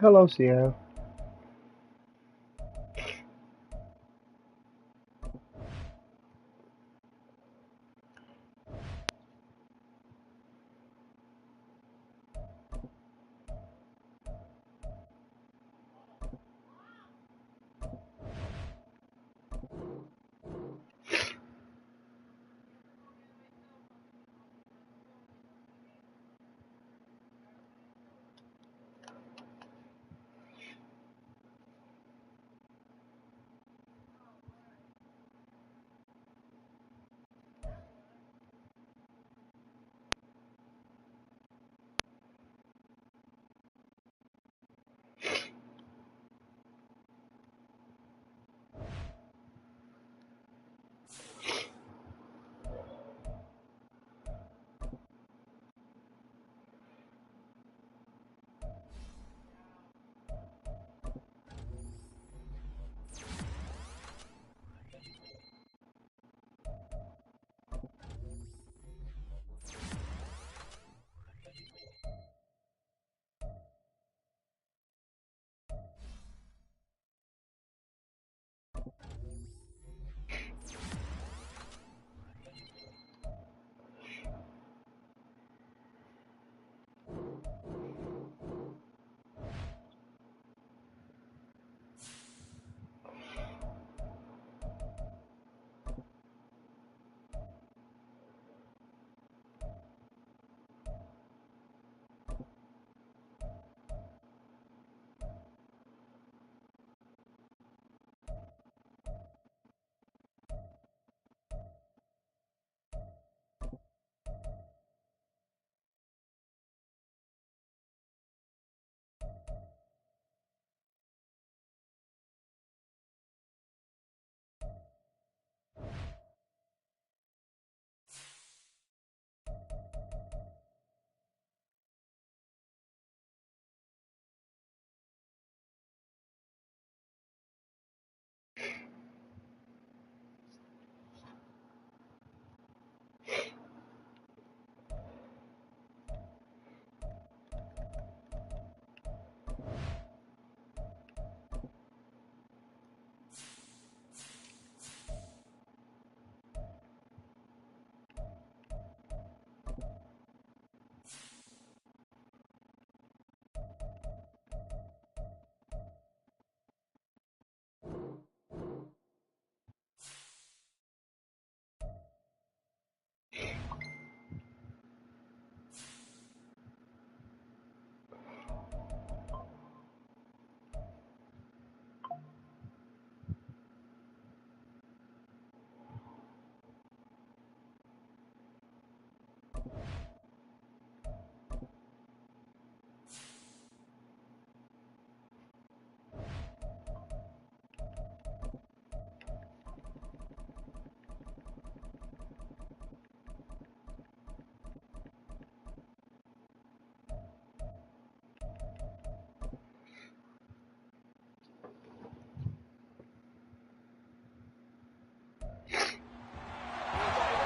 Hello, Sierra.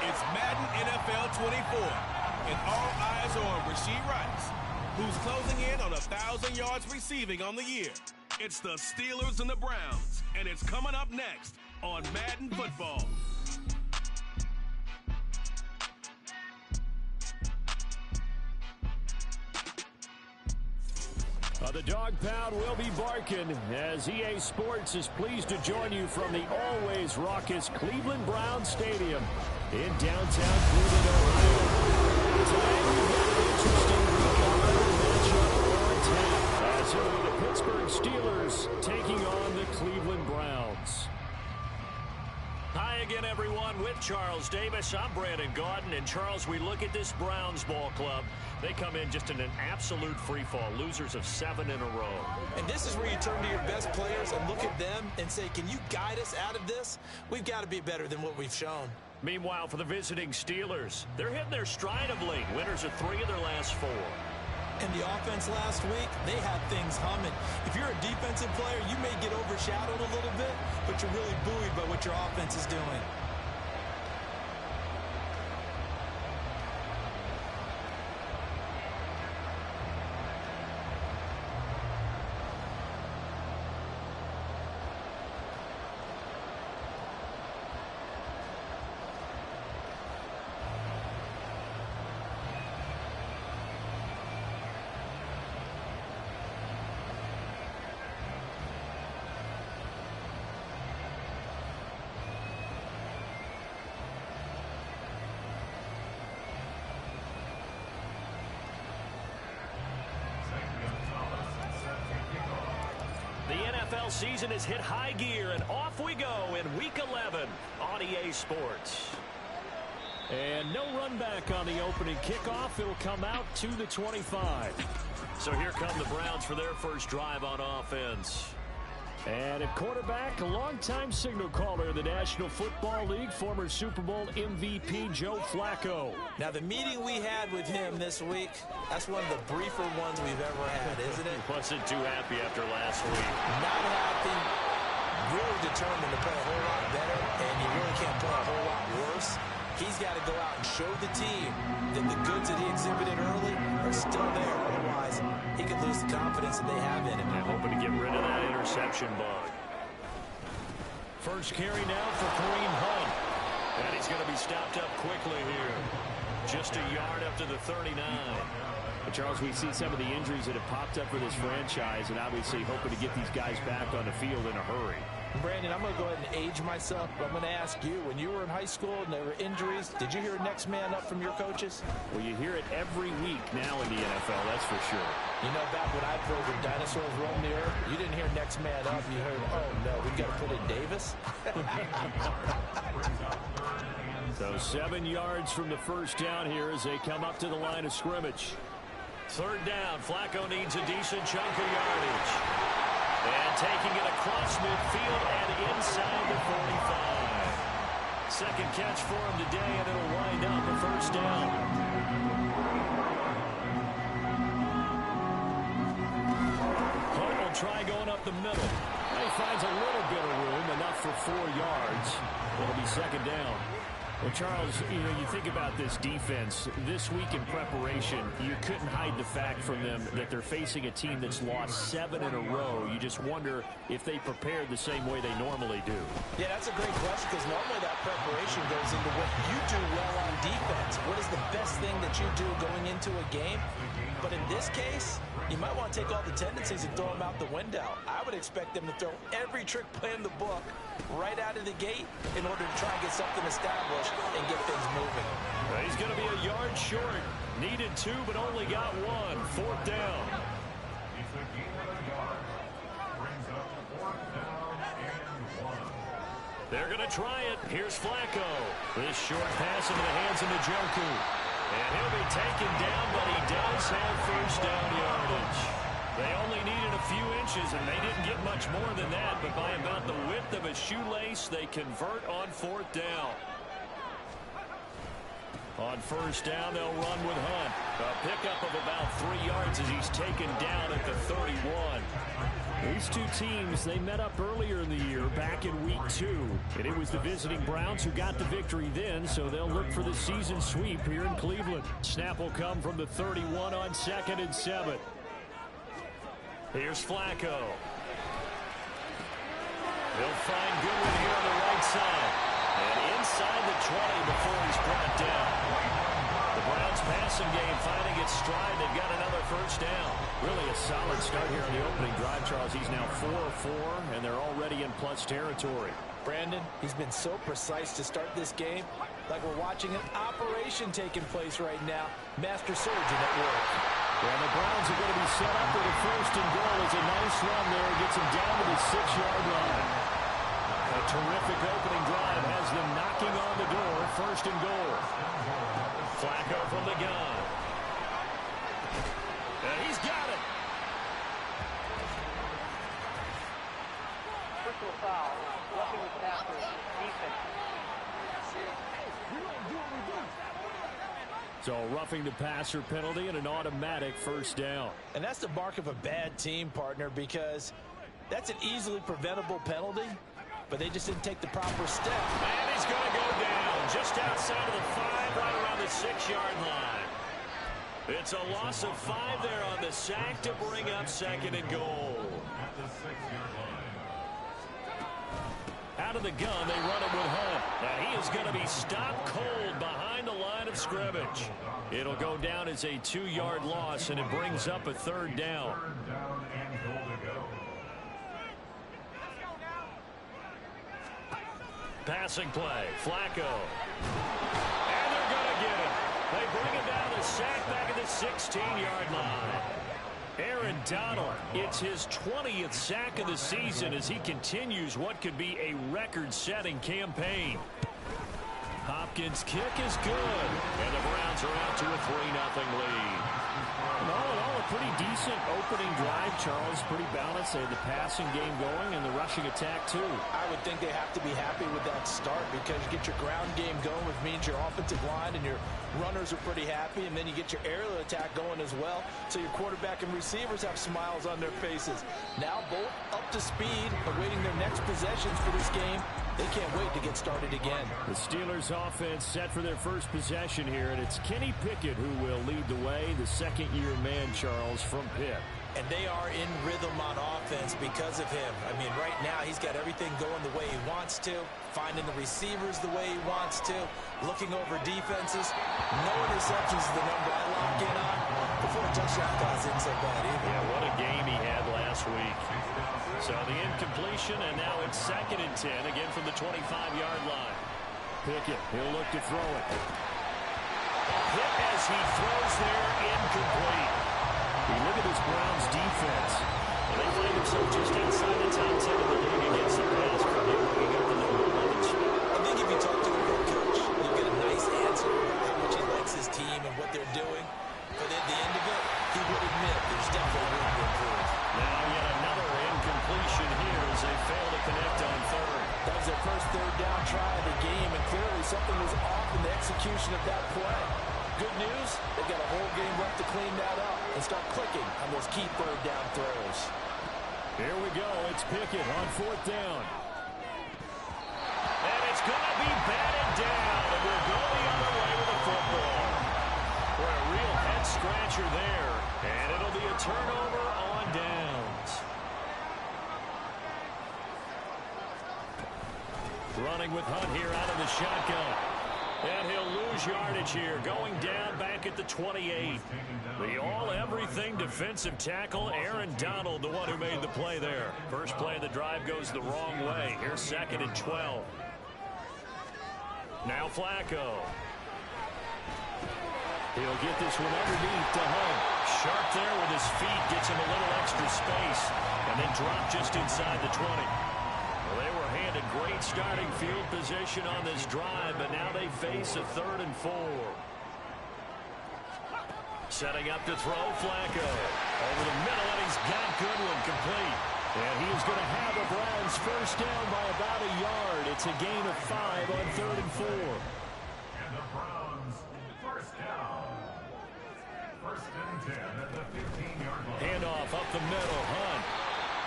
It's Madden NFL 24, and all eyes are on Rashee Rice, who's closing in on 1,000 yards receiving on the year. It's the Steelers and the Browns, and it's coming up next on Madden Football. The dog pound will be barking as EA Sports is pleased to join you from the always raucous Cleveland Browns Stadium in downtown Cleveland, Ohio. Today we've got an interesting matchup on tap as it'll be the Pittsburgh Steelers taking on the Cleveland Browns. Hi again, everyone. With Charles Davis, I'm Brandon Gaudin. And, Charles, we look at this Browns ball club. They come in just in an absolute free fall, losers of 7 in a row. And this is where you turn to your best players and look at them and say, can you guide us out of this? We've got to be better than what we've shown. Meanwhile, for the visiting Steelers, they're hitting their stride of late. Winners of 3 of their last 4. And the offense last week, they had things humming. If you're a defensive player, you may get overshadowed a little bit, but you're really buoyed by what your offense is doing. season has hit high gear, and off we go in Week 11 on EA Sports. And no run back on the opening kickoff. It'll come out to the 25. So here come the Browns for their first drive on offense. And at quarterback, a longtime signal caller in the National Football League, former Super Bowl MVP Joe Flacco. Now, the meeting we had with him this week, that's one of the briefer ones we've ever had, isn't it? Wasn't too happy after last week. Not happy, really determined to play a whole lot better, and you really can't play a whole lot worse. He's got to go out and show the team that the goods that he exhibited early are still there. Otherwise, he could lose the confidence that they have in him. I'm hoping to get rid of that interception bug. First carry now for Kareem Hunt. And he's going to be stopped up quickly here. Just a yard up to the 39. But Charles, we see some of the injuries that have popped up for this franchise, and obviously hoping to get these guys back on the field in a hurry. Brandon, I'm going to go ahead and age myself, but I'm going to ask you, when you were in high school and there were injuries, did you hear next man up from your coaches? Well, you hear it every week now in the NFL, that's for sure. You know, back when I played with dinosaurs roamed the earth, you didn't hear next man up. You heard, oh, no, we got to put in Davis. So 7 yards from the first down here as they come up to the line of scrimmage. Third down, Flacco needs a decent chunk of yardage. And taking it across midfield and inside the 45. Second catch for him today, and it'll wind up a first down. Hunt will try going up the middle. He finds a little bit of room, enough for 4 yards. It'll be second down. Well, Charles, you think about this defense. This week in preparation, you couldn't hide the fact from them that they're facing a team that's lost 7 in a row. You just wonder if they prepared the same way they normally do. Yeah, that's a great question, because normally that preparation goes into what you do well on defense. What is the best thing that you do going into a game? But in this case, you might want to take all the tendencies and throw them out the window. I would expect them to throw every trick play in the book right out of the gate in order to try and get something established and get things moving. Well, he's going to be a yard short. Needed 2, but only got 1. Fourth down. They're going to try it. Here's Flacco. This short pass into the hands of Njoku. And he'll be taken down, but he does have first down yardage. They only needed a few inches, and they didn't get much more than that. But by about the width of a shoelace, they convert on fourth down. On first down, they'll run with Hunt. A pickup of about 3 yards as he's taken down at the 31. These two teams, they met up earlier in the year, back in week 2. And it was the visiting Browns who got the victory then, so they'll look for the season sweep here in Cleveland. Snap will come from the 31 on 2nd and 7. Here's Flacco. He'll find Goodwin here on the right side. And inside the 20 before he's brought down. The Browns passing game finding its stride. They've got another first down. Really a solid start here on the opening drive, Charles. He's now 4-4, and they're already in plus territory. Brandon, he's been so precise to start this game, like we're watching an operation taking place right now. Master surgeon at work. Well, the Browns are going to be set up for the first and goal. It's a nice run there. Gets them down to the 6-yard line. A terrific opening drive has them knocking on the door. First and goal. Flacco from the gun. And he's got it. Personal foul. Roughing the passer. Defense. So roughing the passer penalty and an automatic first down. And that's the mark of a bad team, partner, because that's an easily preventable penalty, but they just didn't take the proper step. And he's going to go down just outside of the 5, right around the 6-yard line. It's a loss of 5 there on the sack to bring up second and goal. Out of the gun, they run it with Hunt. Now he is going to be stopped cold behind the line of scrimmage. It'll go down as a 2-yard loss, and it brings up a third down. Passing play, Flacco. And they're going to get him. They bring him down the sack back at the 16-yard line. Aaron Donald, it's his 20th sack of the season as he continues what could be a record-setting campaign. Hopkins' kick is good, and the Browns are out to a 3-0 lead. And all in all, a pretty decent opening drive, Charles. Pretty balanced. They had the passing game going and the rushing attack, too. I would think they have to be happy with that start because you get your ground game going, which means your offensive line and your runners are pretty happy, and then you get your aerial attack going as well, so your quarterback and receivers have smiles on their faces. Now both up to speed, awaiting their next possessions for this game. They can't wait to get started again. The Steelers offense set for their first possession here, and it's Kenny Pickett who will lead the way, the second-year man, Charles, from Pitt. And they are in rhythm on offense because of him. I mean, right now he's got everything going the way he wants to, finding the receivers the way he wants to, looking over defenses. No interceptions is the number I lock in on. The 4 touchdown calls isn't so bad either. Yeah, what a game he had last week. So the incompletion, and now it's 2nd and 10, again from the 25-yard line. Pickett, he'll look to throw it. Hit as he throws there, incomplete. You look at this Browns defense. Well, they find themselves just outside the top 10 of the league against the pass for him moving up to the 11 spot. I think if you talk to the head coach, you'll get a nice answer about how much he likes his team and what they're doing. But at the end of it, he would admit there's definitely room to improve. Now yet another incompletion here as they fail to connect on 3rd. That was their first 3rd down try of the game, and clearly something was off in the execution of that play. Good news, they've got a whole game left to clean that up and start clicking on those key 3rd down throws. Here we go. It's Pickett on 4th down. And it's going to be batted down, and we'll go the other way with the football. For a real head-scratcher there, and it'll be a turnover on downs. Running with Hunt here out of the shotgun. And he'll lose yardage here, going down back at the 28. The all-everything defensive tackle, Aaron Donald, the one who made the play there. First play of the drive goes the wrong way. Here's 2nd and 12. Now Flacco. He'll get this one underneath to Hunt. Sharp there with his feet, gets him a little extra space, and then drop just inside the 20. Well, they were handed great starting field position on this drive, but now they face a 3rd and 4. Setting up to throw, Flacco. Over the middle, and he's got Goodwin complete. And he's going to have the Browns first down by about a yard. It's a gain of 5 on 3rd and 4. And the Browns first down. 1st and 10 at the 15-yard line. Handoff up the middle, Hunt.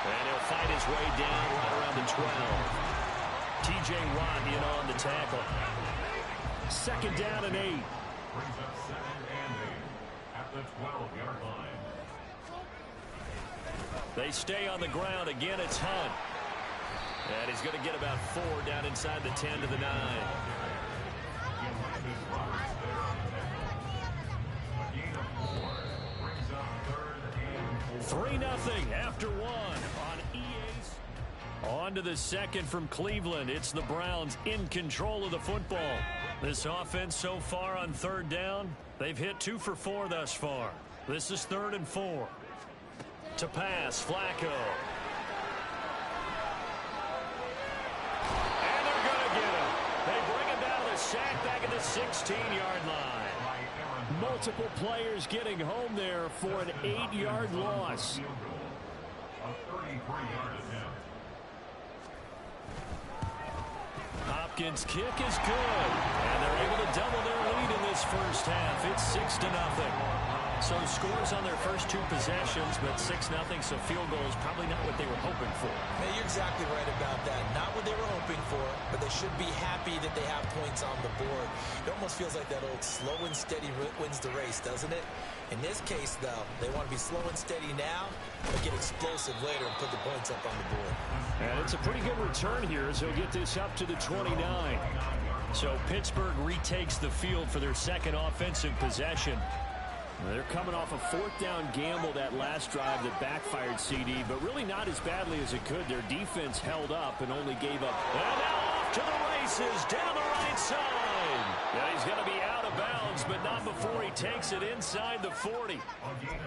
And he'll fight his way down right around the 12. T.J. Watt in on the tackle. 2nd down and 8. Brings up 2nd and 8 at the 12-yard line. They stay on the ground. Again, it's Hunt. And he's going to get about 4 down inside the 10 to the 9. 3-0 after 1 on EA's. On to the 2nd from Cleveland. It's the Browns in control of the football. This offense so far on 3rd down, they've hit 2 for 4 thus far. This is 3rd and 4. To pass, Flacco. And they're going to get him. They bring him down to the sack back at the 16-yard line. Multiple players getting home there for an 8-yard loss. Hopkins' kick is good, and they're able to double their lead in this first half. It's 6-0. So scores on their first 2 possessions, but 6-0, so field goal is probably not what they were hoping for. Hey, you're exactly right about that. Not what they were hoping for, but they should be happy that they have points on the board. It almost feels like that old slow and steady wins the race, doesn't it? In this case, though, they want to be slow and steady now, but get explosive later and put the points up on the board. And it's a pretty good return here as he'll get this up to the 29. So Pittsburgh retakes the field for their 2nd offensive possession. They're coming off a 4th down gamble that last drive that backfired CD, but really not as badly as it could. Their defense held up and only gave up. And now off to the races down the right side. Yeah, he's going to be out of bounds bounds, but not before he takes it inside the 40.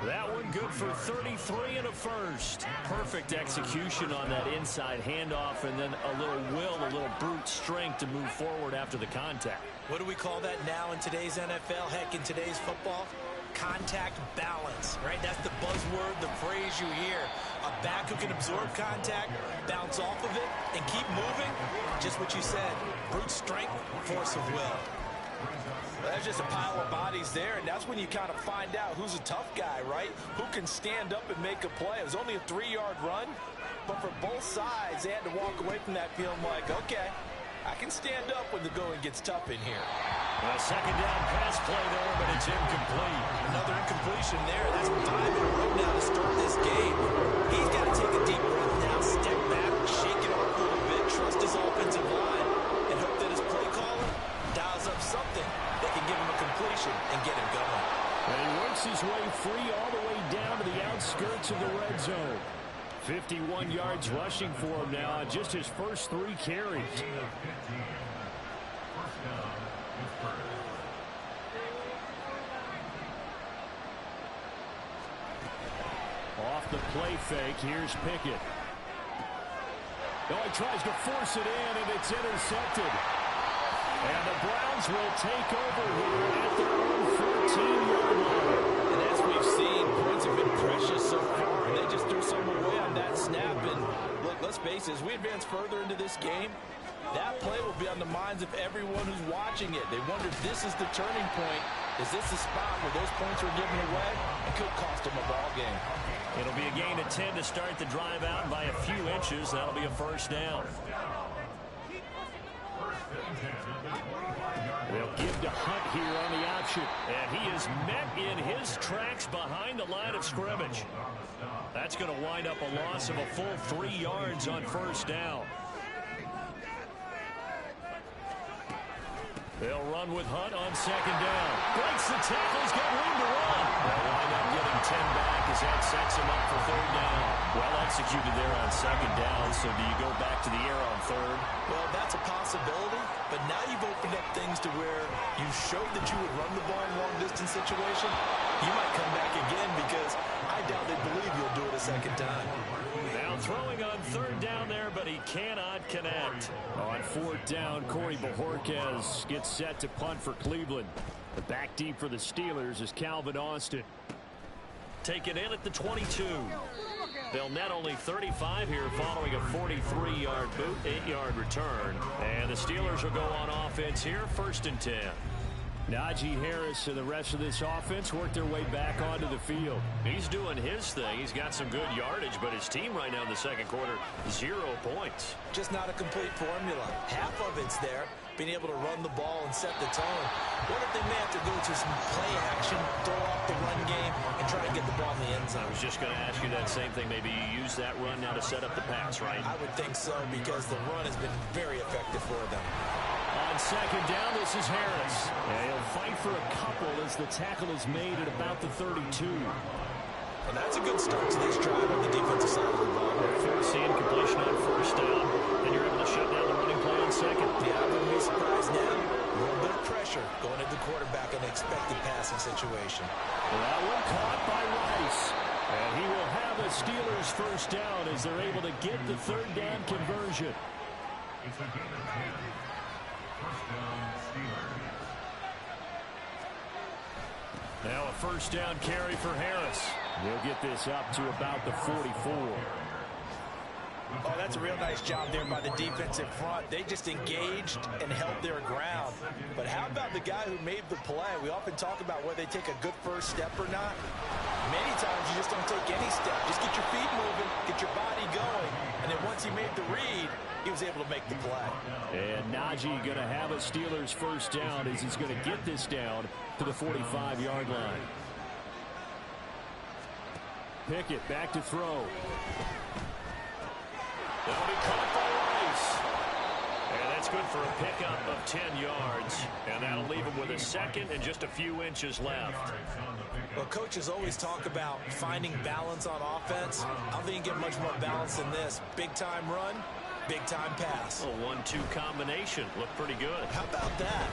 That one good for 33 and a first. Perfect execution on that inside handoff, and then a little will, a little brute strength to move forward after the contact. What do we call that now in today's NFL? Heck, in today's football? Contact balance, right? That's the buzzword, the phrase you hear. A back who can absorb contact, bounce off of it, and keep moving. Just what you said, brute strength, force of will. Well, there's just a pile of bodies there, and that's when you kind of find out who's a tough guy, right? Who can stand up and make a play. It was only a 3-yard run, but for both sides, they had to walk away from that feeling like, okay, I can stand up when the going gets tough in here. A second down pass play there, but it's incomplete. Another incompletion there. That's 5 in a row now to start this game. He's got to take a deep breath now, step back, shake it off a little bit, trust his offensive line, and hope that his play caller dials up something that can give him a completion and get him going. And he works his way free all the way down to the outskirts of the red zone. 51 yards rushing for him now on just his first 3 carries. Off the play fake, here's Pickett. Oh, he tries to force it in, and it's intercepted. And the Browns will take over here at their own 14-yard line. And as we've seen, points have been precious so far, and they just threw some away on that snap. And look, let's face it, as we advance further into this game, that play will be on the minds of everyone who's watching it. They wonder if this is the turning point. Is this the spot where those points are given away and could cost them a ball game? It'll be a gain of 10 to start the drive out by a few inches. That'll be a first down. They'll give to Hunt here on the option. And he is met in his tracks behind the line of scrimmage. That's going to wind up a loss of a full 3 yards on first down. They'll run with Hunt on second down. Breaks the tackle. He's got room to run. They'll wind up getting 10 back as that sets him up for third down. Well executed there on second down. So do you go back to the air on third? Well, that's a possibility. But now you've opened up things to where you showed that you would run the ball in long-distance situation. You might come back again because I doubt they believe you'll do it a second time. Now throwing on third down there, but he cannot connect. On fourth down, Corey Bojorquez gets set to punt for Cleveland. The back deep for the Steelers is Calvin Austin. Take it in at the 22. They'll net only 35 here following a 43-yard boot, 8-yard return. And the Steelers will go on offense here, 1st and 10. Najee Harris and the rest of this offense work their way back onto the field. He's doing his thing. He's got some good yardage, but his team right now in the second quarter, 0 points. Just not a complete formula. Half of it's there, being able to run the ball and set the tone. What if they may have to go to some play action, throw off the run game, and try to get the ball in the end zone? I was just going to ask you that same thing. Maybe you use that run now to set up the pass, right? I would think so, because the run has been very effective for them. On second down, this is Harris. And he'll fight for a couple as the tackle is made at about the 32. And that's a good start to this drive on the defensive side of the ball. Forcing completion on first down, and you're able to shut down the running play on second. Yeah, I wouldn't be surprised now. A little bit of pressure going at the quarterback in an expected passing situation. Well, that one caught by Rice. And he will have a Steelers first down as they're able to get the third down conversion. It's a gain of 10. First down, Steelers. Now a first down carry for Harris. He'll get this up to about the 44. Oh, that's a real nice job there by the defensive front. They just engaged and held their ground. But how about the guy who made the play? We often talk about whether they take a good first step or not. Many times you just don't take any step. Just get your feet moving, get your body going. And then once he made the read, he was able to make the play. And Najee going to have a Steelers first down as he's going to get this down to the 45-yard line. Pickett back to throw. That'll be caught by Rice. And that's good for a pickup of 10 yards. And that'll leave him with a second and just a few inches left. Well, coaches always talk about finding balance on offense. I don't think you get much more balance than this. Big-time run, big-time pass. A 1-2 combination. Looked pretty good. How about that?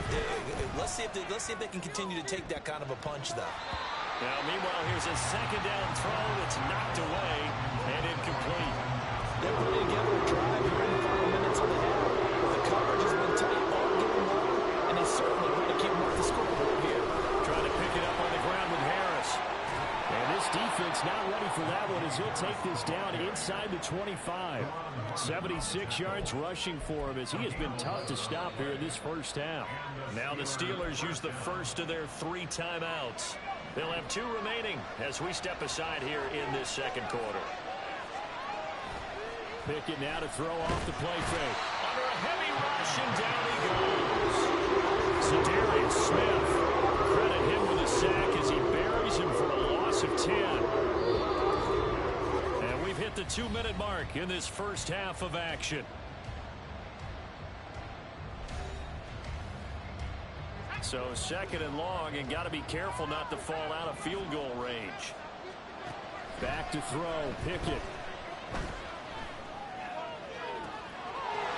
Let's see if they can continue to take that kind of a punch, though. Now, meanwhile, here's a second down throw that's knocked away and incomplete. They're putting together a drive here in the final minutes of the half. The coverage has been tight all game long, and they certainly going to keep them off the scoreboard here. Trying to pick it up on the ground with Harris. And this defense not ready for that one as he'll take this down inside the 25. 76 yards rushing for him as he has been tough to stop here in this first half. Now the Steelers use the first of their 3 timeouts. They'll have 2 remaining as we step aside here in this second quarter. Pickett now to throw off the play fake. Under a heavy rush, and down he goes. Zadarius Smith. Credit him with a sack as he buries him for a loss of 10. And we've hit the 2-minute mark in this first half of action. So second and long, and got to be careful not to fall out of field goal range. Back to throw, Pickett.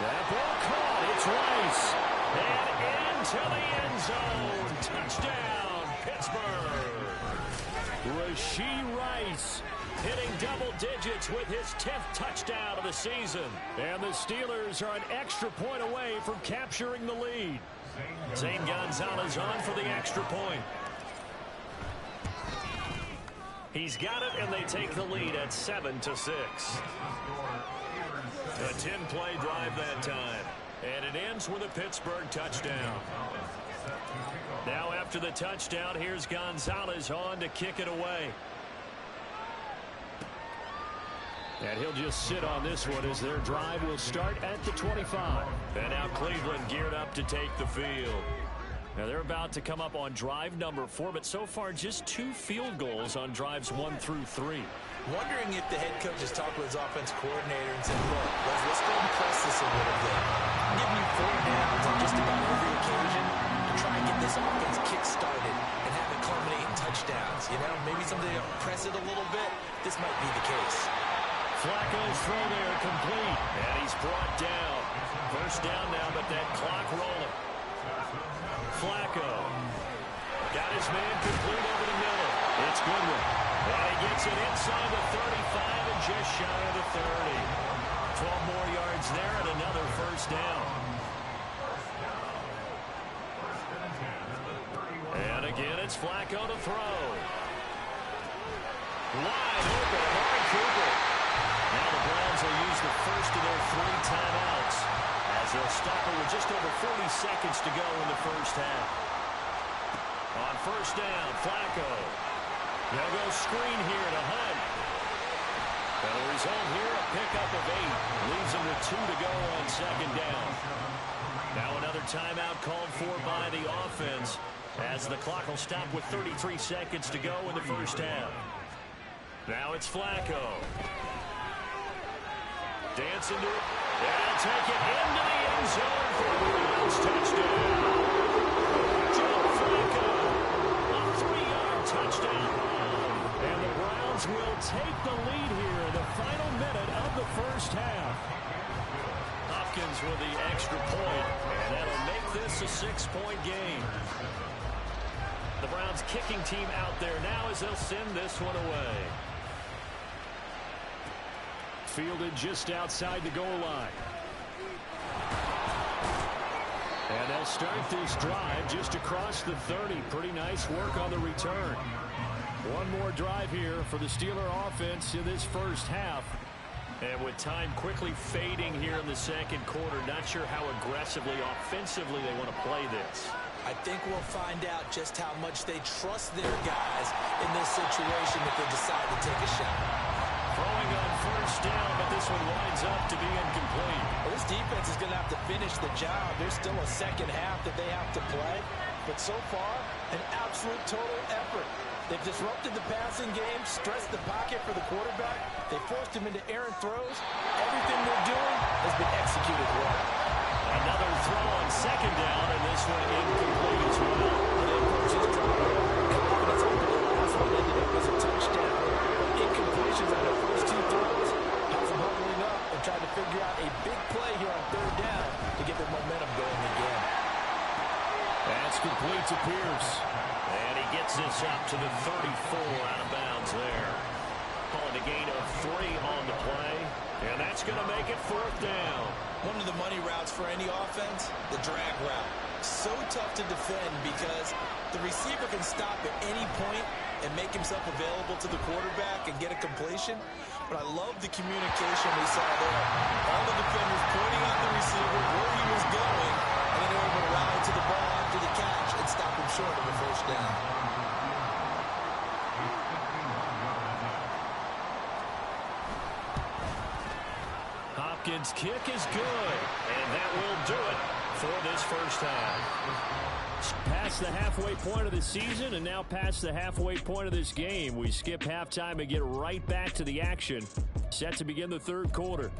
That ball caught. It's Rice. And into the end zone. Touchdown, Pittsburgh. Rashee Rice hitting double digits with his 10th touchdown of the season. And the Steelers are an extra point away from capturing the lead. Zane Gonzalez on for the extra point. He's got it, and they take the lead at 7-6. A 10-play drive that time. And it ends with a Pittsburgh touchdown. Now after the touchdown, here's Gonzalez on to kick it away. And he'll just sit on this one as their drive will start at the 25. And now Cleveland geared up to take the field. Now they're about to come up on drive number 4, but so far just 2 field goals on drives 1 through 3. Wondering if the head coach has talked with his offense coordinator and said, look, let's go and press this a little bit. I'm giving you 4 downs on just about every occasion to try and get this offense kick-started and have it culminate in touchdowns. You know, maybe somebody to press it a little bit. This might be the case. Flacco's throw there complete. And he's brought down. First down now, but that clock rolling. Flacco got his man complete over the middle. It's Goodwin. And he gets it inside the 35 and just shy of the 30. 12 more yards there and another first down. And again, it's Flacco to throw. Wide open, Amari Cooper. Now the Browns will use the first of their 3 timeouts as they'll stop it with just over 40 seconds to go in the first half. On first down, Flacco. They'll go screen here to Hunt. And the result here, a pickup of 8. Leaves them with 2 to go on second down. Now another timeout called for by the offense as the clock will stop with 33 seconds to go in the first half. Now it's Flacco. Dancing to it. And he'll take it into the end zone for the Browns touchdown. Joe Flacco. A 3-yard touchdown. And the Browns will take the lead here in the final minute of the first half. Hopkins with the extra point. And that'll make this a 6-point game. The Browns kicking team out there now as they'll send this one away. Fielded just outside the goal line. And they'll start this drive just across the 30. Pretty nice work on the return. One more drive here for the Steeler offense in this first half. And with time quickly fading here in the second quarter, not sure how aggressively, offensively they want to play this. I think we'll find out just how much they trust their guys in this situation if they decide to take a shot. Throwing on first down, but this one winds up to be incomplete. Well, this defense is going to have to finish the job. There's still a second half that they have to play. But so far, an absolute total effort. They've disrupted the passing game, stressed the pocket for the quarterback. They forced him into errant throws. Everything they're doing has been executed well. Another throw on second down, and this one incomplete as well. The approach is driving. Confidence after the last one ended up as a touchdown. Incompletions on their first 2 throws has them huddling up and trying to figure out a big play here on third down to get their momentum going again. And Pass complete to Pierce. And he gets this up to the 34 out of bounds there. Calling a gain of 3 on the play. And that's going to make it 4th down. One of the money routes for any offense, the drag route. So tough to defend because the receiver can stop at any point and make himself available to the quarterback and get a completion. But I love the communication we saw there. All the defenders pointing at the receiver where he was going, and then they were able to rally to the ball after the catch and stop him short of a 1st down. Hopkins' kick is good, and that will do it for this 1st half. Past the halfway point of the season and now past the halfway point of this game. We skip halftime and get right back to the action. Set to begin the 3rd quarter.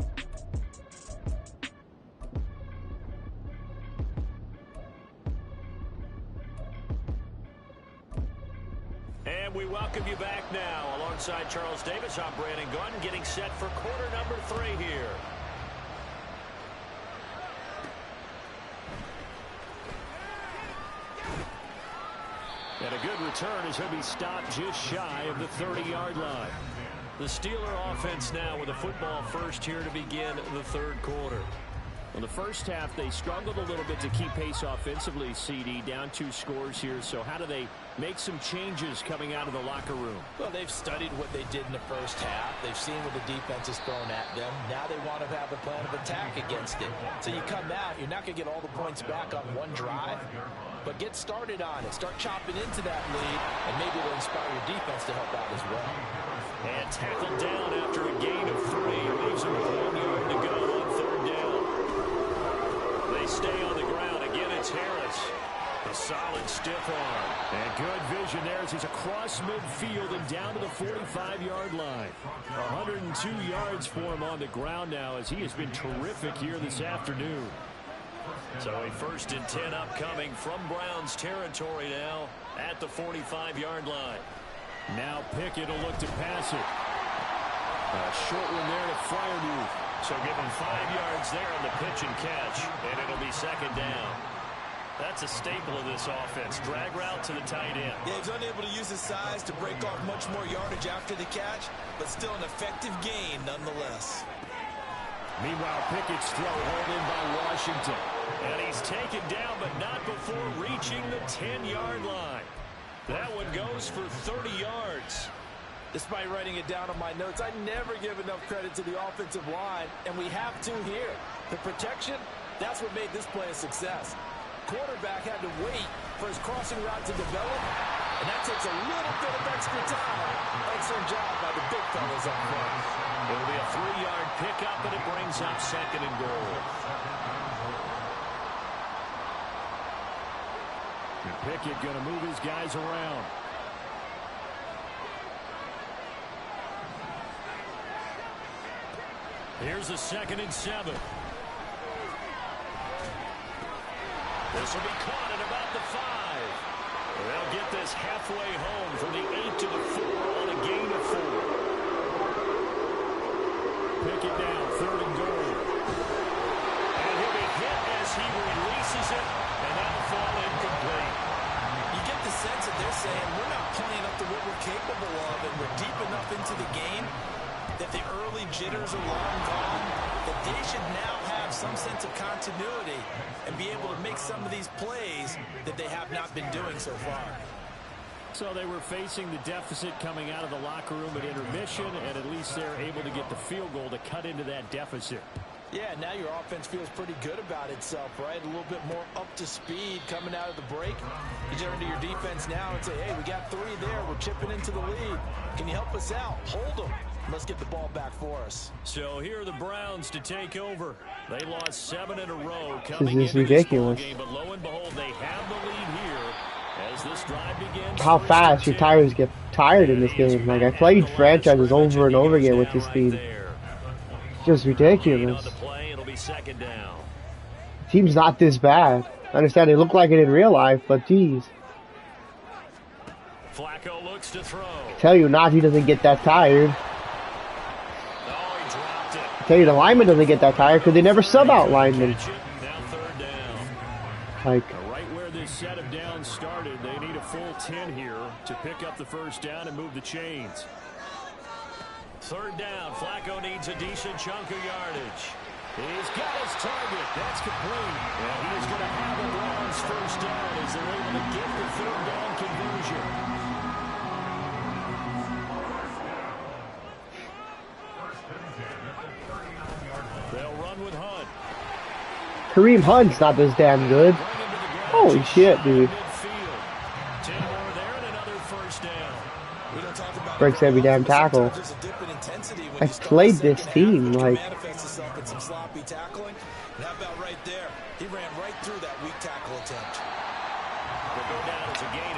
And we welcome you back now. Alongside Charles Davis, I'm Brandon Gordon, getting set for quarter number 3 here. And a good return as he'll be stopped just shy of the 30-yard line. The Steeler offense now with a football first here to begin the 3rd quarter. In the first half, they struggled a little bit to keep pace offensively, CD, down 2 scores here. So how do they make some changes coming out of the locker room? Well, they've studied what they did in the first half. They've seen what the defense has thrown at them. Now they want to have a plan of attack against it. So you come out, you're not going to get all the points back on one drive, but get started on it. Start chopping into that lead, and maybe it'll inspire your defense to help out as well. And tackled down after a gain of 3. Leaves him with 1 yard to go on 3rd down. They stay on the ground. Again, it's Harris. A solid stiff arm. And good vision there as he's across midfield and down to the 45-yard line. 102 yards for him on the ground now as he has been terrific here this afternoon. So a 1st and 10 upcoming from Browns territory now at the 45-yard line. Now Pickett will look to pass it. A short one there to Freiermuth. So give him 5 yards there on the pitch and catch, and it'll be 2nd down. That's a staple of this offense. Drag route to the tight end. Yeah, he's unable to use his size to break off much more yardage after the catch, but still an effective gain nonetheless. Meanwhile, Pickett's throw hauled in by Washington. And he's taken down, but not before reaching the 10-yard line. That one goes for 30 yards. Despite writing it down on my notes, I never give enough credit to the offensive line, and we have to here. The protection, that's what made this play a success. Quarterback had to wait for his crossing route to develop, and that takes a little bit of extra time. Excellent job by the big fellas up front. It'll be a 3-yard pickup, and it brings up 2nd and goal. And Pickett going to move his guys around. Here's a 2nd and 7. This will be caught at about the 5. They'll get this halfway home from the 8 to the 4 on a gain of 4. Pickett down, 3rd and goal. And he'll be hit as he releases it, and that'll fall incomplete. You get the sense that they're saying we're not playing up to what we're capable of, and we're deep enough into the game that the early jitters are long gone, that they should now have some sense of continuity and be able to make some of these plays that they have not been doing so far. So they were facing the deficit coming out of the locker room at intermission, and at least they're able to get the field goal to cut into that deficit. Yeah, now your offense feels pretty good about itself, right? A little bit more up to speed coming out of the break. You turn to your defense now and say, hey, we got 3 there. We're chipping into the lead. Can you help us out? Hold them. Let's get the ball back for us. So here are the Browns to take over. They lost 7 in a row This is ridiculous. Game, but lo and behold, they have the lead here as this drive begins. How fast your tires get tired in this game. Like, I played franchises over and over again with this team. Just ridiculous. Team's not this bad. I understand they look like it in real life, but geez. Flacco looks to throw. I tell you, Najee doesn't get that tired. Oh, he dropped it. I tell you, the lineman doesn't get that tired because they never sub out linemen. Now 3rd down. Like, right where this set of downs started. They need a full 10 here to pick up the first down and move the chains. Third down. Flacco needs a decent chunk of yardage. He's got his target. That's complete. And he's going to have the Browns first down as they're able to get the third down conversion. They'll run with Hunt. Kareem Hunt's not this damn good. Holy shit, dude. Breaks every damn tackle. I played this team, like...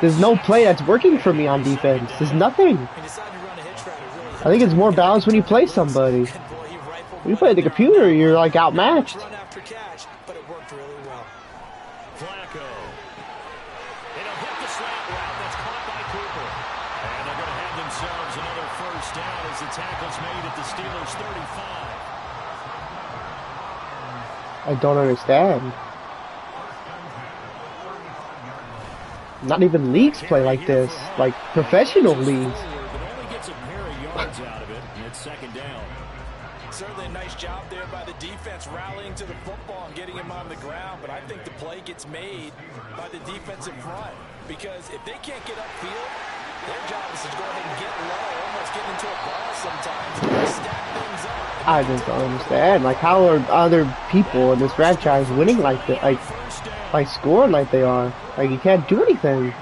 There's no play that's working for me on defense. There's nothing. I think it's more balanced when you play somebody. When you play the computer, you're like outmatched. The tackle's made at the Steelers' 35. I don't understand. Not even leagues play like this, like professional leagues. But only gets a pair of yards out of it, and it's second down. Certainly a nice job there by the defense rallying to the football and getting him on the ground, but I think the play gets made by the defensive front because if they can't get upfield, their job is to go ahead and get low, almost get into a ball sometimes, and stack things up. I just don't understand. Like, how are other people in this franchise winning like that? Like scoring like they are. Like, you can't do anything.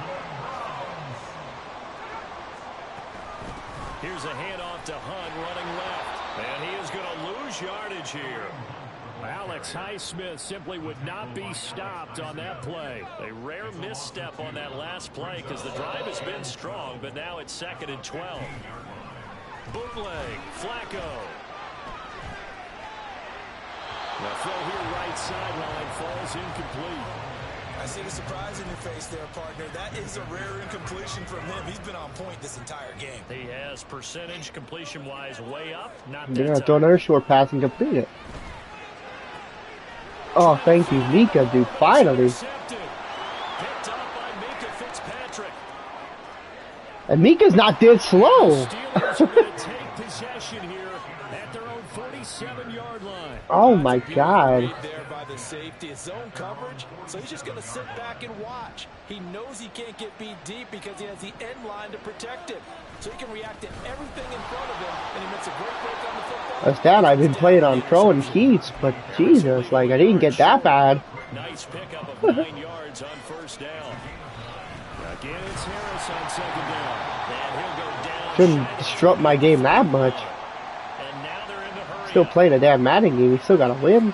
Here's a handoff to Hunt running left, and he is going to lose yardage here. Alex Highsmith simply would not be stopped on that play. A rare misstep on that last play because the drive has been strong, but now it's 2nd and 12. Bootleg, Flacco. The throw here right sideline falls incomplete. I see the surprise in your face there, partner. That is a rare incompletion from him. He's been on point this entire game. He has percentage completion-wise way up. Not They're that gonna throw another short pass and complete it. Oh, thank you, Mika, dude. Finally. Picked up by Mika Fitzpatrick. And Mika's not dead slow. Steelers are going to take possession here at their own 47-yard line. Oh my God. There by the safety, his zone coverage, so he's just going to sit back and watch. He knows he can't get beat deep because he has the end line to protect him. So he can react to everything in front of him, and he makes a great break on the football. That's that. I've been playing on Pro and Keats, but Jesus, like, I didn't get that bad. Nice pickup of 9 yards on first down. Again, it's Harris on second down. And he'll go down. Shouldn't disrupt my game that much. And now they're in the hurry. Still playing a damn Madden game. We still gotta win.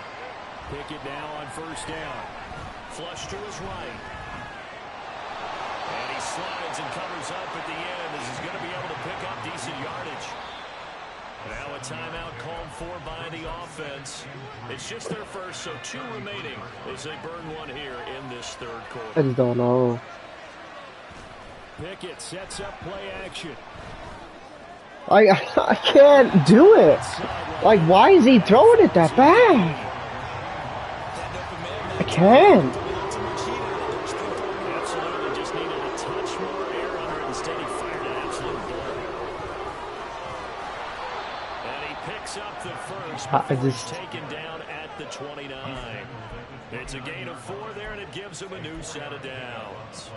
Pick it now on first down. Flush to his right. And he slides and covers up at the end as he's going to be able to pick up decent yardage. Now a timeout called for by the offense. It's just their first, so 2 remaining as they burn one here in this third I quarter. just don't know. Pickett sets up play action. I can't do it. Like, why is he throwing it that bad? I can't. Absolutely just needed a touch more air under it. Instead, he fired an absolute bullet. And he picks up the first before he's taken down at the 29. It's a gain of 4 there, and it gives him a new set of downs.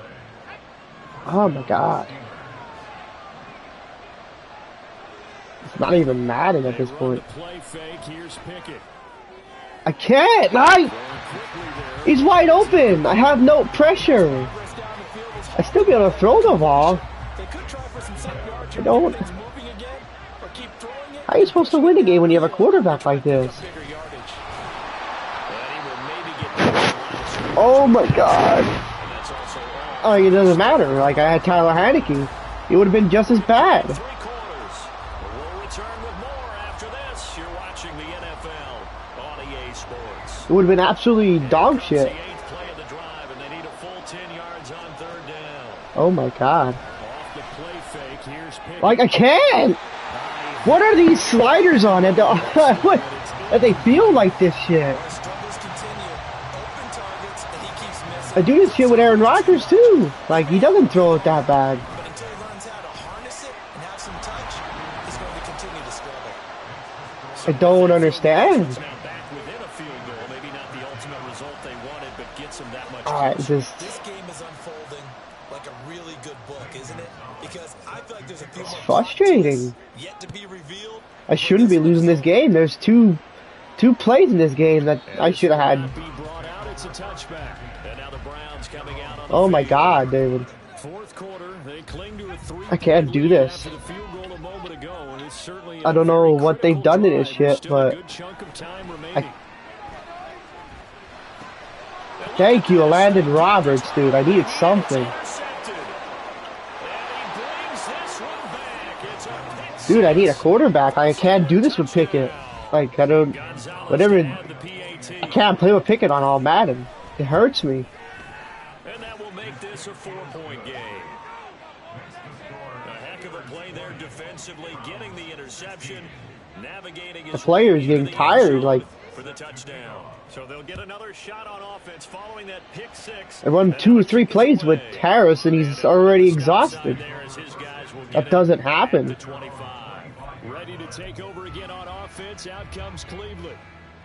Oh my God. It's not even Madden at this point. Play fake. Here's Pickett. I can't. He's wide open. I have no pressure. I still be able to throw the ball. I don't. How are you supposed to win a game when you have a quarterback like this? Oh my God. Oh, it doesn't matter. Like, I had Tyler Heineke. It would have been just as bad. We'll return with more after this. You're watching the NFL on EA Sports. It would have been absolutely dog shit. The 8th play of the drive, and they need a full 10 yards on third down. Oh my God. Off the play fake. Here's Pickett. Like, I can't. What are these sliders on it? What? That they feel like this shit. I do this shit with Aaron Rodgers too. Like, he doesn't throw it that bad. But until he learns how to harness it and have some touch, he's going to continue to struggle. I don't understand. Now back within a field goal. Maybe not the ultimate result they wanted, but gets them that much Alright, closer. This game is unfolding like a really good book, isn't it? Because I feel like there's a few more frustrating. yet to be revealed. I shouldn't be losing this game. There's two plays in this game that I should have had. It's a touchback. And now the Browns coming out on the Oh my field. God, David. Fourth quarter, they cling to a 3 I can't do this. after the field goal a moment ago, and it's certainly I don't a know very what they've critical done to this drive. shit, Still a but good chunk of time remaining. Thank you, Landon Roberts, dude. I needed something. Intercepted. And he brings this one back. It's a pick Dude, I need a six. quarterback. I can't do this with Pickett. Like, I don't... Gonzalez Whatever... to add the PAT. I can't play with Pickett on all Madden. It hurts me. And that will make this a 4-point game. A heck of a play there defensively, getting the interception, navigating his The player's way getting into the tired, end zone like... for the touchdown. So they'll get another shot on offense following that pick six. I run 2 or 3 plays with Harris, and he's already exhausted. That doesn't happen. 25. Ready to take over again on offense. Out comes Cleveland.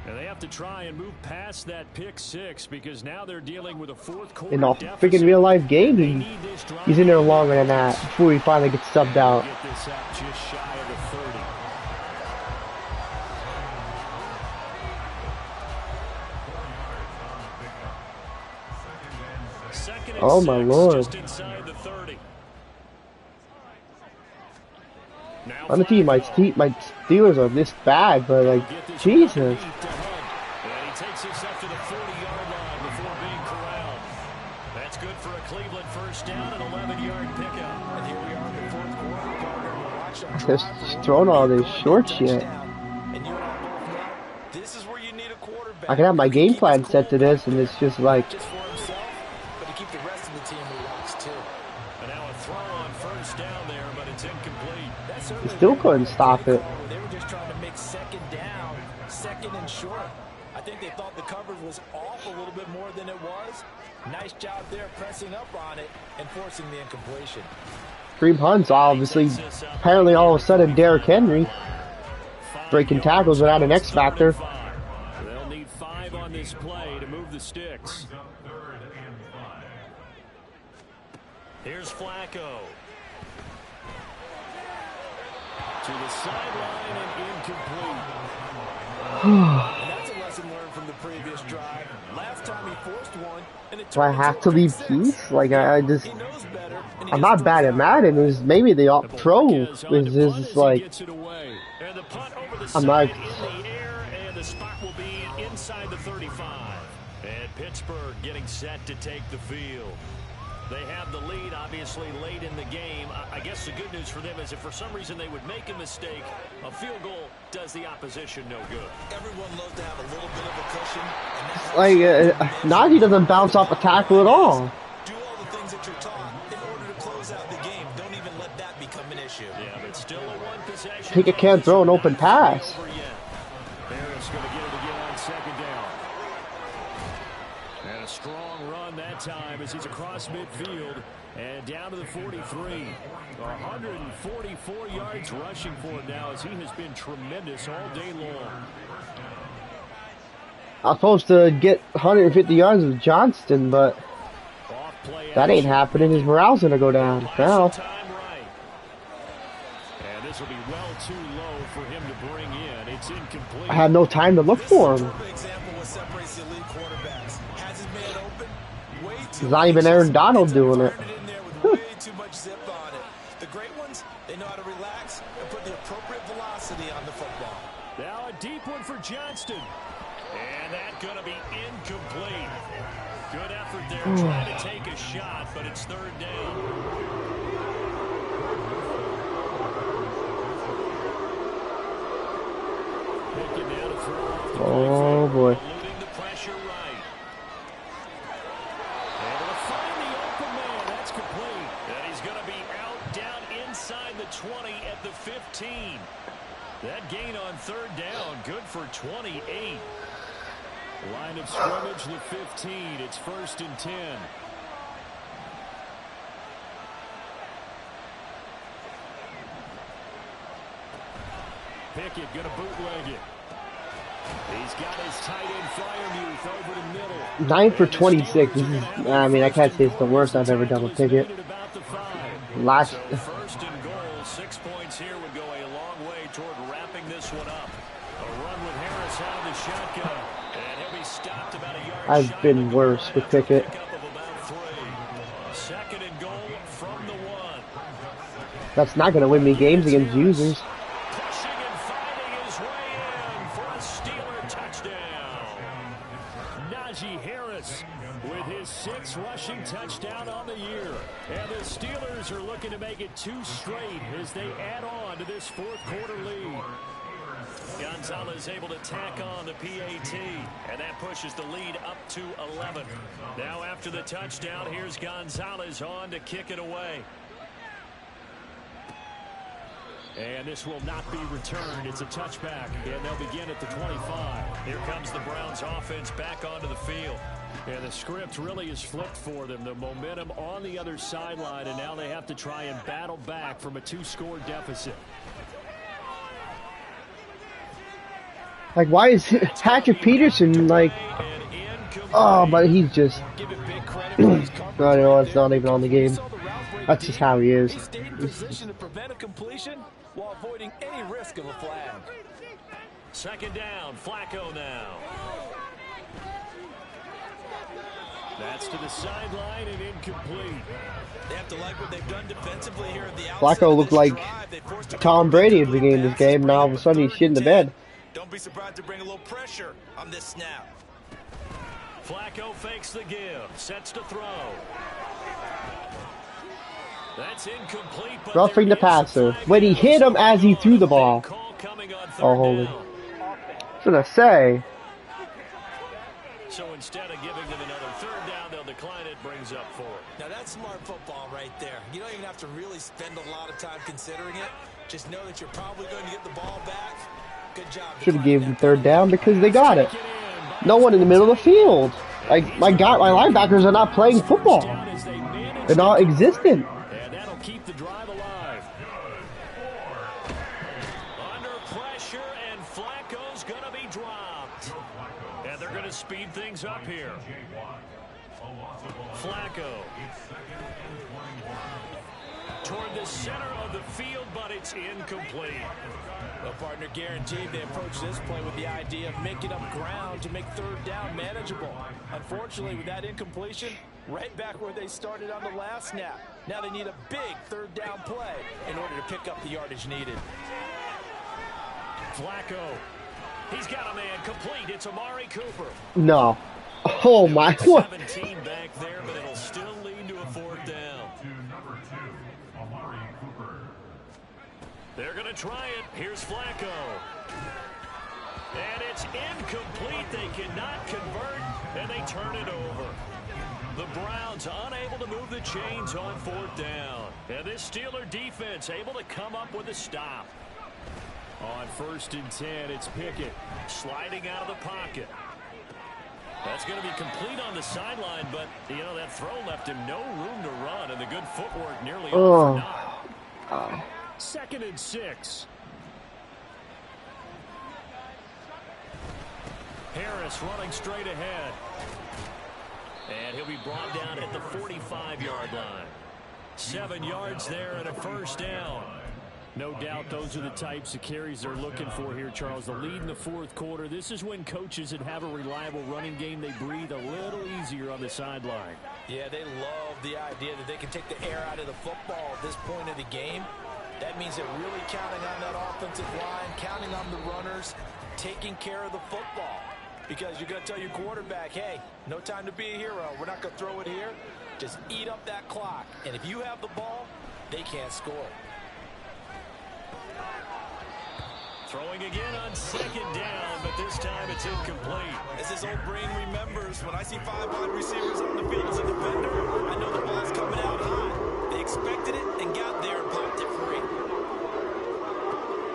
And they have to try and move past that pick six because now they're dealing with a fourth quarter In a deficit. freaking real life game, They need this drive he's in there longer than that before he finally gets subbed out. Get this out just shy of the 30. Second and Oh my 6, Lord. just inside the 30. Now On the team, my Steelers are this bad, but like, Jesus. And he takes this up to the 40-yard line before being corralled. That's good for a Cleveland first down and 11-yard pickup. And here we are in the fourth quarter, partner. We'll watch our Just drive throwing all this lead short to a shit. touchdown. And you and I both know this is where you need a quarterback. I can have my who game keep plan his set to cool, this, and it's just like, just for himself, but to keep the rest of the team relaxed too. And now a throw on first down there, but it's incomplete. That's he certainly still one couldn't way stop they it. call They were just trying to make second down, second and short. I think they thought the coverage was off a little bit more than it was. Nice job there pressing up on it and forcing the incompletion. Kareem Hunt's obviously, apparently all of a sudden, Derrick Henry breaking tackles without an X factor. They'll need 5 on this play to move the sticks. Here's Flacco. To the sideline and incomplete. And that's a lesson learned from the previous drive. Last time he forced one, and it Do I turned have into to a leave pick peace? six. Like, I just, He knows better, and he I'm just not throws bad it at out. Madden. Is maybe the pro Marquez on is the punt just as he like, gets it away. And the punt over the I'm side like, in the air, and the spot will be inside the 35. And Pittsburgh getting set to take the field. They have the lead, obviously, late in the game. I guess the good news for them is if for some reason they would make a mistake, a field goal does the opposition no good. Everyone loves to have a little bit of a cushion, and that like, Najee doesn't bounce off a tackle at all. do all the things that you're taught in order to close out the game. Don't even let that become an issue. Yeah, but still a one-possession. Pickett can't throw an open pass. Harris going to get it again on second down. And a strong run that time as he's across midfield and down to the 43. 144 yards rushing for him now as he has been tremendous all day long. I'm supposed to get 150 yards with Johnston, but that ain't happening. His morale's gonna go down now. Time right. And this will be well too low for him to bring in. It's incomplete. I had no time to look for him. Perfect example of what separates the elite quarterbacks. Has his man open, way too It's not even Aaron Donald Ends up doing it. turning in there with way too much zip on it. The great ones, they know how to relax and put the appropriate velocity on the football. Now a deep one for Johnston. And that's going to be incomplete. Good effort there trying to take a shot, but it's third down. Picking down to throw off the Oh boy. eluding the pressure right. Able to find the open man. That's complete. And he's going to be out down inside the 20 at the 15. That gain on third down, good for 28. Line of scrimmage, the 15. It's 1st and 10. Pickett going to bootleg it. He's got his tight end Fryermuth over the middle. 9 for 26. This is, I mean, I can't say it's the worst I've ever done with Pickett. Last. So 1st and goal, 6 points here would go a long way toward wrapping this one up. A run with Harris out of the shotgun. And he'll be stopped about a yard. I've been worse with Pickett. 2nd and goal from the 1. That's not going to win me games against users. Pushing and fighting his way in for a Steeler touchdown. Najee Harris with his 6th rushing touchdown on the year. And the Steelers are looking to make it 2 straight as they add on to this 4th quarter lead. Gonzalez able to tack on the PAT, and that pushes the lead up to 11. Now after the touchdown, here's Gonzalez on to kick it away. And this will not be returned. It's a touchback, and they'll begin at the 25. Here comes the Browns offense back onto the field. And the script really is flipped for them. The momentum on the other sideline, and now they have to try and battle back from a 2-score deficit. Like, why is Patrick Peterson, like, oh, but he's just, I don't know, it's not even on the game. That's just how he is. He stayed in position to prevent a completion while avoiding any risk of a flag. 2nd down, Flacco now. That's to the sideline and incomplete. They have to like what they've done defensively here at the outset. Flacco looked like Tom Brady at the beginning of this game. Now all of a sudden he's shitting the bed. Don't be surprised to bring a little pressure on this snap. Flacco fakes the give, sets to throw. That's incomplete. Roughing the passer. When he hit him as he threw the ball. Oh, holy. That's what I say. So instead of giving them another 3rd down, they'll decline it, brings up 4. Now that's smart football right there. You don't even have to really spend a lot of time considering it. Just know that you're probably going to get the ball back. Good job. Should have gave them 3rd down because they got it. No one in the middle of the field. Like, my linebackers are not playing football. They're not existent. And that'll keep the drive alive. Under pressure, and Flacco's going to be dropped. And they're going to speed things up here. Flacco. Toward the center of the field, but it's incomplete. Well, partner, guaranteed they approach this play with the idea of making up ground to make 3rd down manageable. Unfortunately, with that incompletion, right back where they started on the last snap. Now they need a big 3rd down play in order to pick up the yardage needed. Flacco. He's got a man complete. It's Amari Cooper. No. Oh, my. 17 back there, but it'll still lead to a 4th down. To number 2, Amari Cooper. They're going to try it. Here's Flacco. And it's incomplete. They cannot convert, and they turn it over. The Browns unable to move the chains on 4th down. And this Steeler defense able to come up with a stop. On 1st and 10, it's Pickett. Sliding out of the pocket. That's going to be complete on the sideline, but, you know, that throw left him no room to run, and the good footwork nearly all for naught. 2nd and 6. Harris running straight ahead. And he'll be brought down at the 45-yard line. 7 yards there and a 1st down. No doubt those are the types of carries they're looking for here, Charles. The lead in the 4th quarter. This is when coaches that have a reliable running game, they breathe a little easier on the sideline. Yeah, they love the idea that they can take the air out of the football at this point of the game. That means they're really counting on that offensive line, counting on the runners, taking care of the football. Because you're going to tell your quarterback, hey, no time to be a hero. We're not going to throw it here. Just eat up that clock. And if you have the ball, they can't score. Throwing again on 2nd down, but this time it's incomplete. As his old brain remembers, when I see 5 wide receivers on the field as a defender, I know the ball's coming out high. They expected it and got there and popped it free.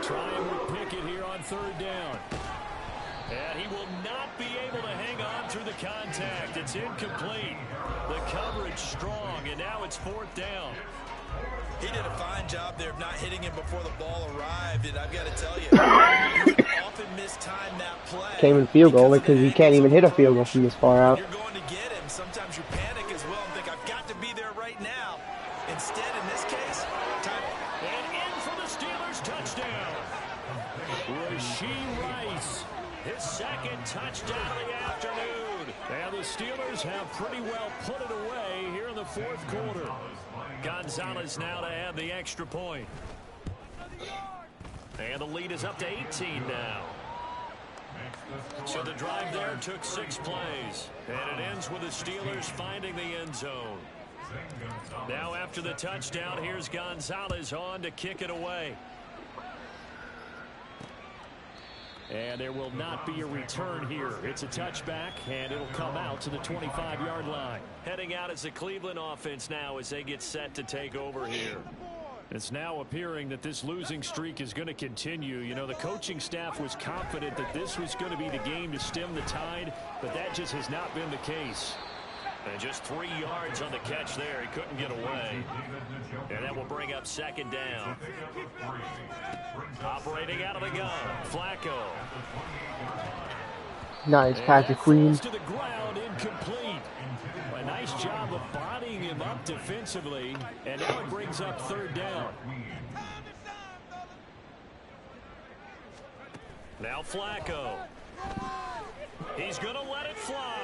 Trying with Pickett here on 3rd down. And he will not be able to hang on through the contact. It's incomplete. The coverage strong, and now it's 4th down. He did a fine job there of not hitting him before the ball arrived, and I've got to tell you, often mistime that play. Can't even field goal because you can't even hit a field goal from this far out. You're going to get him. Sometimes you panic as well and think, I've got to be there right now. Instead, in this case, time. And in for the Steelers touchdown. Rasheed Rice, his 2nd touchdown of the afternoon. And the Steelers have pretty well put it away here in the 4th quarter. Gonzalez now to add the extra point. And the lead is up to 18 now. So the drive there took 6 plays. And it ends with the Steelers finding the end zone. Now after the touchdown, here's Gonzalez on to kick it away. And there will not be a return here. It's a touchback, and it'll come out to the 25-yard line. Heading out as the Cleveland offense now as they get set to take over here. It's now appearing that this losing streak is going to continue. You know, the coaching staff was confident that this was going to be the game to stem the tide, but that just has not been the case. And just 3 yards on the catch there. He couldn't get away. And that will bring up 2nd down. Operating out of the gun, Flacco. Nice, Patrick Queen. To the ground, incomplete. A nice job of bodying him up defensively. And now it brings up 3rd down. Now Flacco. He's going to let it fly.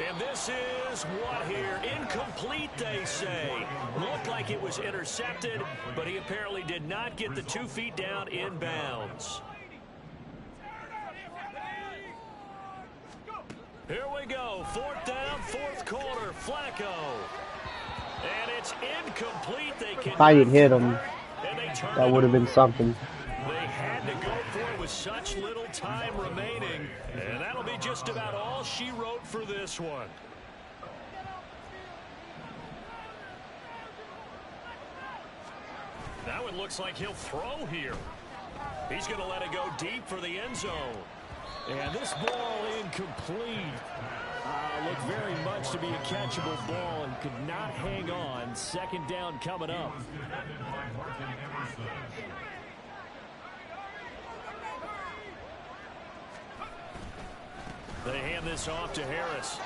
And this is what here? Incomplete, they say. Looked like it was intercepted, but he apparently did not get the 2 feet down in bounds. Here we go. 4th down, 4th quarter. Flacco. And it's incomplete. If I didn't hit him, that would have been something. They had to go for it with such little time remaining, and that'll be just about all she wrote for this one. Now it looks like he'll throw here. He's going to let it go deep for the end zone. And this ball incomplete. Looked very much to be a catchable ball and could not hang on. 2nd down coming up. They hand this off to Harris.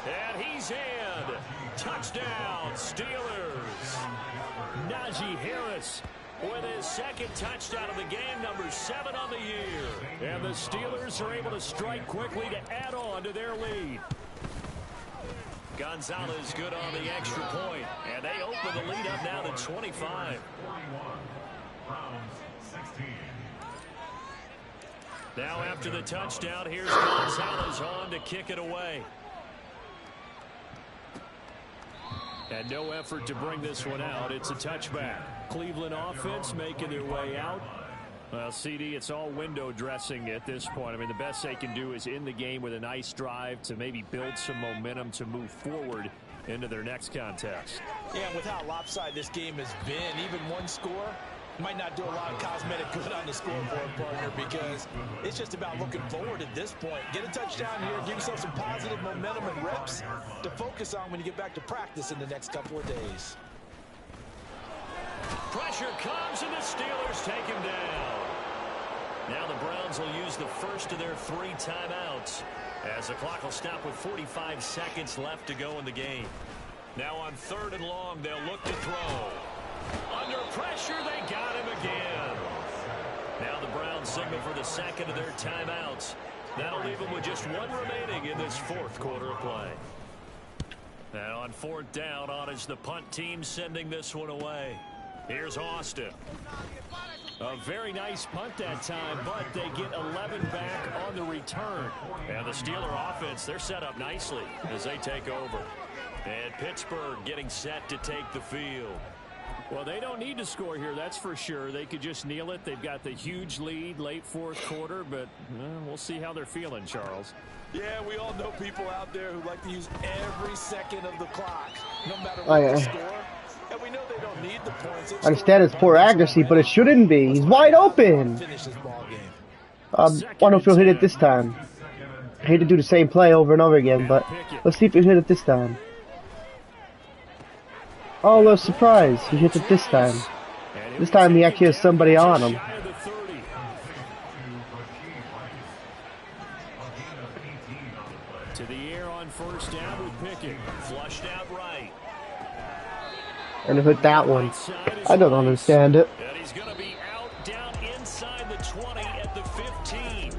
And he's in. Touchdown, Steelers. Najee Harris with his 2nd touchdown of the game, number 7 on the year. And the Steelers are able to strike quickly to add on to their lead. Gonzalez good on the extra point. And they open the lead up now to 25. Now after the touchdown, here's Gonzalez on to kick it away. And no effort to bring this one out. It's a touchback. Cleveland offense making their way out. Well, CD, it's all window dressing at this point. I mean, the best they can do is in the game with a nice drive to maybe build some momentum to move forward into their next contest. Yeah, with how lopsided this game has been, even one score might not do a lot of cosmetic good on the scoreboard, partner, because it's just about looking forward at this point. Get a touchdown here, give yourself some positive momentum and reps to focus on when you get back to practice in the next couple of days. Pressure comes, and the Steelers take him down. Now the Browns will use the first of their 3 timeouts as the clock will stop with 45 seconds left to go in the game. Now on 3rd and long, they'll look to throw. Under pressure, they got him again. Now the Browns signal for the 2nd of their timeouts. That'll leave them with just 1 remaining in this 4th quarter of play. And on 4th down, on is the punt team sending this one away. Here's Austin. A very nice punt that time, but they get 11 back on the return. And the Steeler offense, they're set up nicely as they take over. And Pittsburgh getting set to take the field. Well, they don't need to score here, that's for sure. They could just kneel it. They've got the huge lead late 4th quarter, but we'll see how they're feeling, Charles. Yeah, we all know people out there who like to use every second of the clock, no matter what the score. And we know they don't need the points. I understand it's poor accuracy, but it shouldn't be. He's wide open. Finish this ball game. Wonder if he'll hit it this time. I hate to do the same play over and over again, but let's see if he hit it this time. Oh, a surprise. He hit it this time. This time he actually has somebody on him. To the air on first down with Pickett. Flushed out right. And he hit that one. I don't understand it. And he's going to be out down inside the 20 at the 15.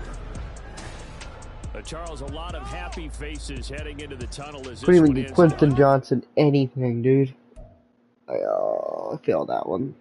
Charles, a lot of happy faces heading into the tunnel as this Couldn't even one get ends. Quentin Johnson anything, dude. I failed that one.